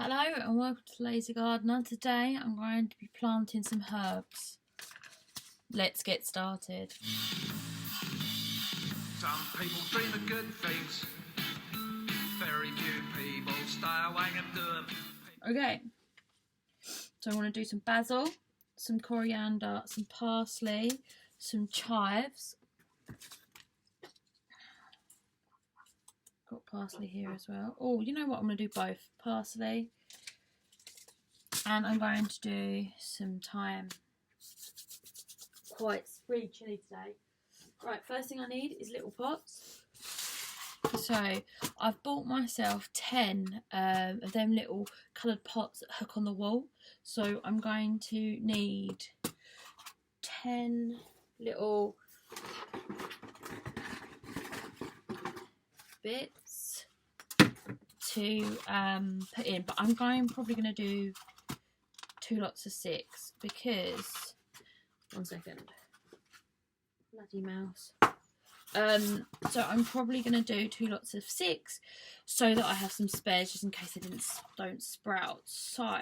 Hello and welcome to Lazy Gardener. Today I'm going to be planting some herbs. Let's get started. Some people dream of good things. Very few people stay awake and do them. Okay, so I want to do some basil, some coriander, some parsley, some chives. Got parsley here as well. Oh, you know what? I'm going to do both. Parsley. And I'm going to do some thyme. Quite really chilly today. Right, first thing I need is little pots. So I've bought myself 10 of them little coloured pots that hook on the wall. So I'm going to need 10 little bits to put in, but I'm probably going to do 2 lots of 6 because, one second, bloody mouse. So I'm probably going to do 2 lots of 6 so that I have some spares just in case they don't sprout. So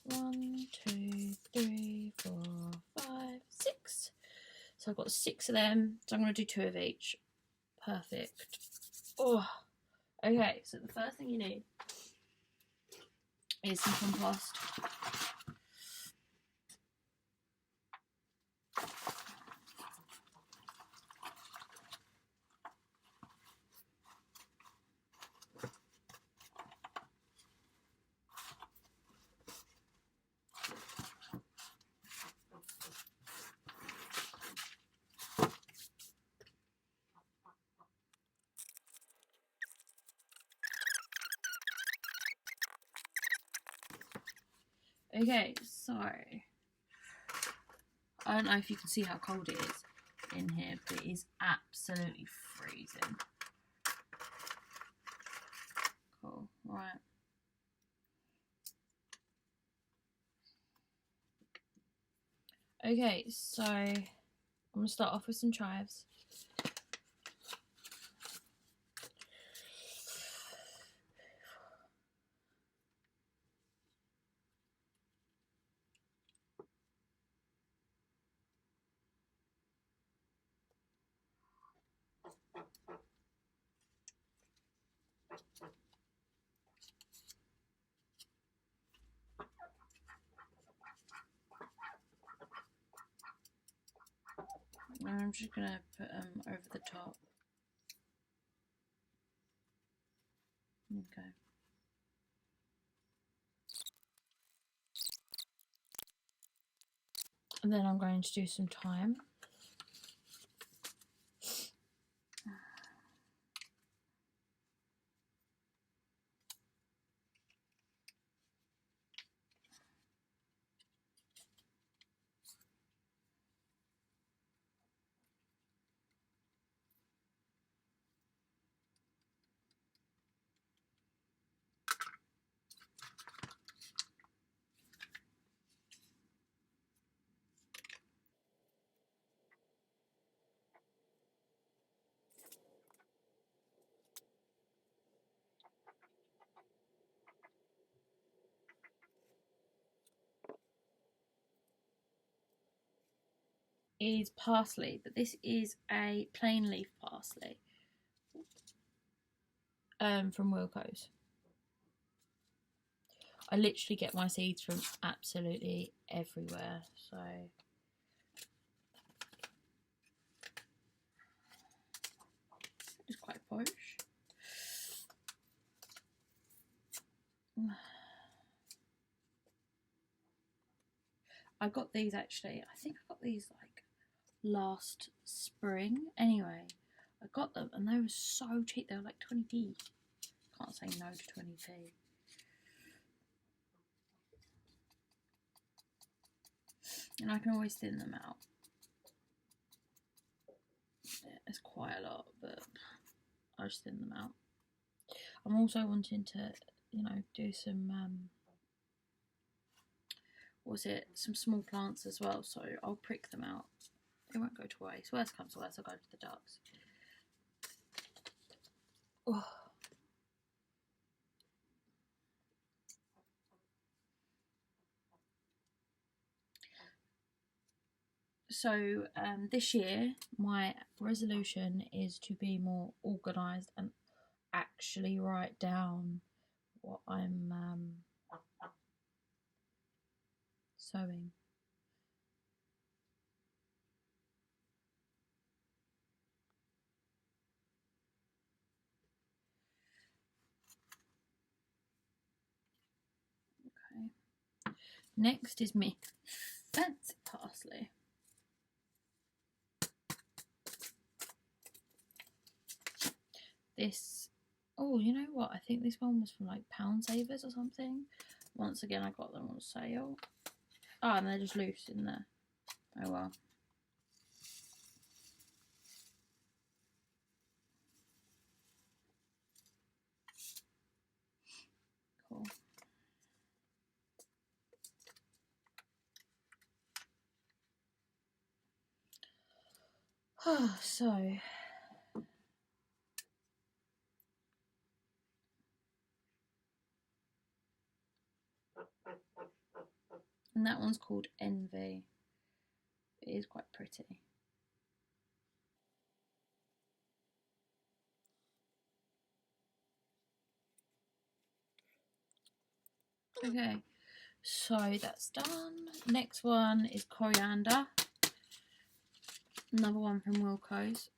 1, 2, 3, 4, 5, 6. So I've got 6 of them. So I'm going to do 2 of each. Perfect. Oh, okay. So the first thing you need is some compost. Okay, so I don't know if you can see how cold it is in here, but it is absolutely freezing. Cool, right. Okay, so I'm going to start off with some chives. And I'm just going to put them over the top. Okay. And then I'm going to do some thyme. Is parsley, but this is a plain leaf parsley from Wilco's. I literally get my seeds from absolutely everywhere, so it's quite posh. I got these actually, I think I got these like last spring. Anyway, I got them and they were so cheap. They were like 20p. Can't say no to 20p. And I can always thin them out. Yeah, it's quite a lot, but I just thin them out. I'm also wanting to, do some some small plants as well, so I'll prick them out. They won't go to waste. Worst comes to worst, I'll go to the ducks. Oh, So this year my resolution is to be more organised and actually write down what I'm sewing. Okay. Next is me fancy parsley. This, oh, you know what? I think this one was from like Pound Savers or something. Once again, I got them on sale. Oh, and they're just loose in there. Oh well. Cool. So and that one's called Envy. It is quite pretty. Okay, so that's done. Next one is coriander. Another one from Wilco's.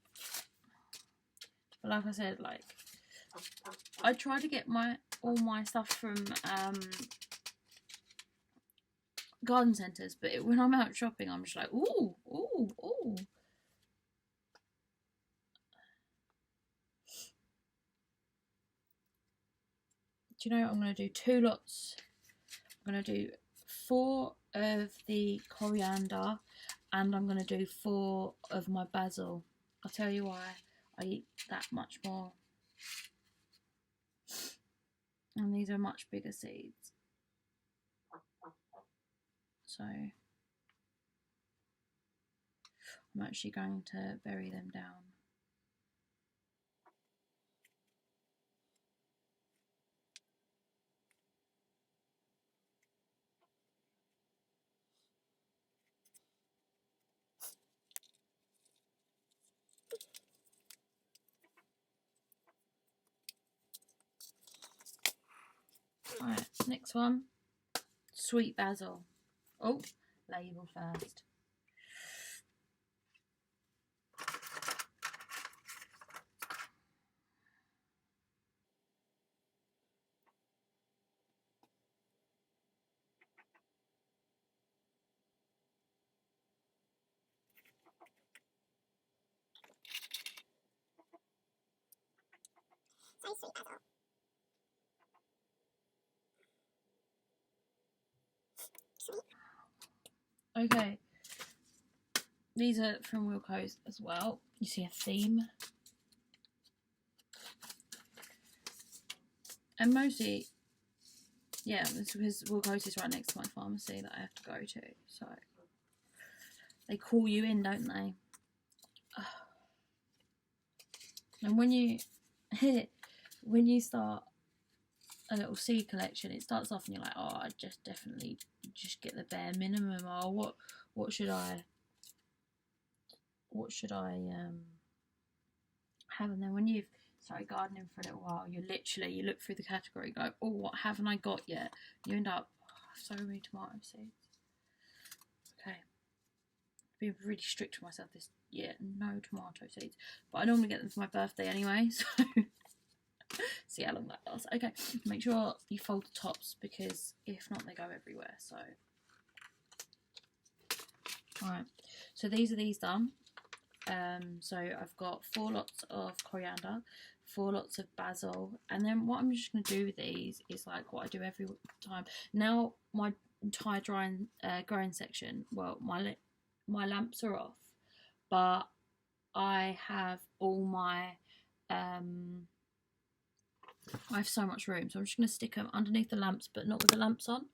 But like I said, like I try to get all my stuff from garden centres, but when I'm out shopping, I'm just like, ooh, ooh, ooh. Do you know what I'm going to do? 2 lots. I'm going to do 4 of the coriander, and I'm going to do 4 of my basil. I'll tell you why. I eat that much more. And these are much bigger seeds. So I'm actually going to bury them down. Right, next one, sweet basil. Oh, label first. Okay, these are from Wilco's as well. You see a theme. And mostly, yeah, it's because Wilco's is right next to my pharmacy that I have to go to. So they call you in, don't they? And when you when you start a little seed collection, it starts off and you're like, oh, I definitely just get the bare minimum. Oh, what should I have? And then when you've started gardening for a little while, you look through the category, go, oh, what haven't I got yet? You end up, so many tomato seeds. Okay, being really strict with myself this year. No tomato seeds, but I normally get them for my birthday anyway, so see how long that lasts. Okay, make sure you fold the tops because if not, they go everywhere. So, alright, so these are these done. So I've got 4 lots of coriander, 4 lots of basil, and then what I'm just going to do with these is like what I do every time. Now my entire growing section, well, my lamps are off, but I have all my I have so much room, so I'm just going to stick them underneath the lamps, but not with the lamps on.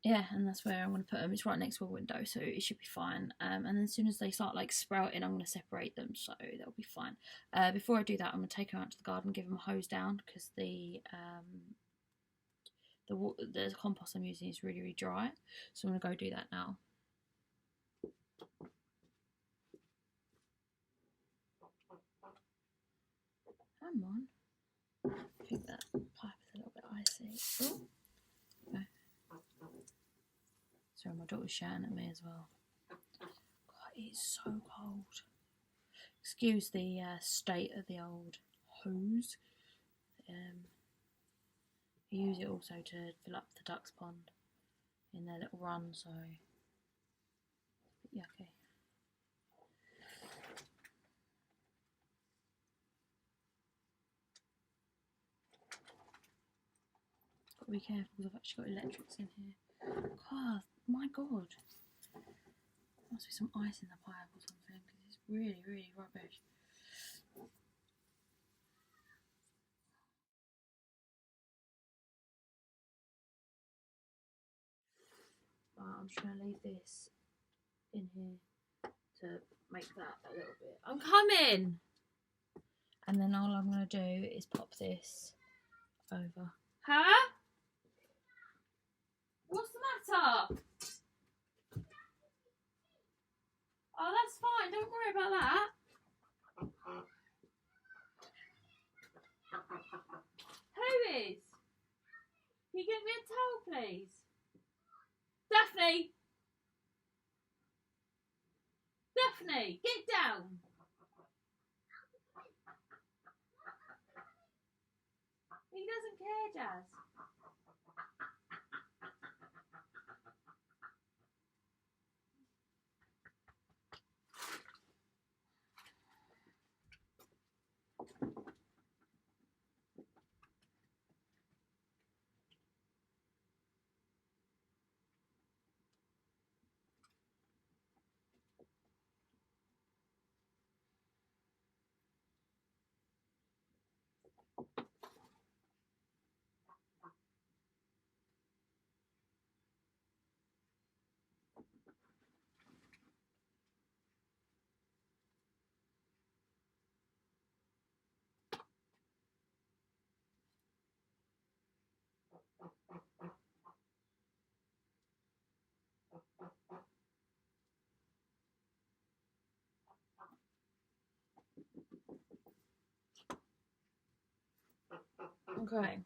Yeah, and that's where I'm going to put them. It's right next to a window, so it should be fine. And then as soon as they start like sprouting, I'm going to separate them, so they'll be fine. Before I do that, I'm going to take them out to the garden, give them a hose down, because the compost I'm using is really, really dry. So I'm going to go do that now. Come on. I think that pipe is a little bit icy. Ooh. Okay. Sorry, my daughter's shouting at me as well. God, it's so cold. Excuse the state of the old hose. I use it also to fill up the duck's pond in their little run, so it's a bit yucky. Got to be careful because I've actually got electrics in here. God, my God. Must be some ice in the pipe or something because it's really, really rubbish. I'm just going to leave this in here to make that a little bit. I'm coming! And then all I'm going to do is pop this over. Huh? What's the matter? Oh, that's fine. Don't worry about that. Who is? Can you get me a towel, please? Daphne! Daphne, get down! He doesn't care, Jazz. Okay.